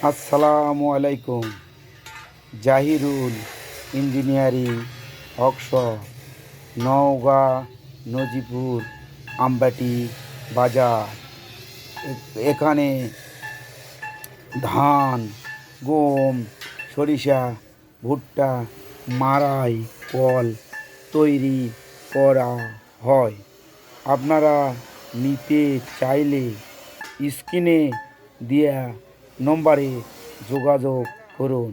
আসসালামু আলাইকুম। Zahirul engineering workshop, Naogaon, Najipur, আমবাটি বাজার। এখানে ধান, গম, সরিষা, ভুট্টা, মাড়াই কল তৈরি করা হয়। আপনারা নিতে চাইলে স্ক্রিনে দেয়া নম্বরে যোগাযোগ করুন।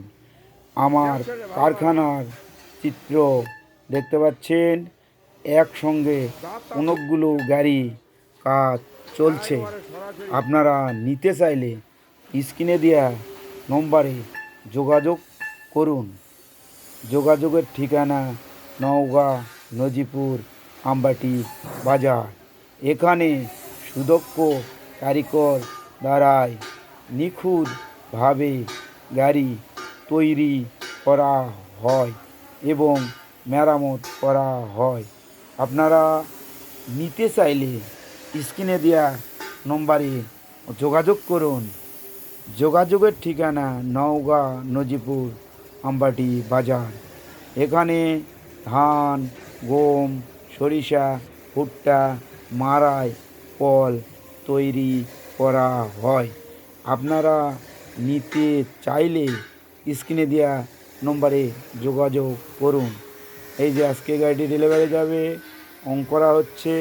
আমার কারখানার চিত্র দেখতে পাচ্ছেন, একসঙ্গে অনেকগুলো গাড়ি কাজ চলছে। আপনারা নিতে চাইলে স্ক্রিনে দেওয়া নম্বরে যোগাযোগ করুন। যোগাযোগের ঠিকানা নওগাঁ, নজিপুর, আমবাটি বাজার। এখানে সুদক্ষ কারিগর দ্বারাই নিখুঁতভাবে গাড়ি তৈরি করা হয় এবং মেরামত করা হয়। আপনারা নিতে চাইলে স্ক্রিনে দেওয়া নম্বরে যোগাযোগ করুন। যোগাযোগের ঠিকানা নওগাঁ, নজিপুর, আমবাটি বাজার। এখানে ধান, গম, সরিষা, ভুট্টা, মাড়াই কল তৈরি করা হয়। আপনারা নিতে চাইলে স্ক্রিনে দেওয়া নম্বরে যোগাযোগ করুন। এই যে আজকে গাড়িটি ডেলিভারি যাবে, অন করা হচ্ছে।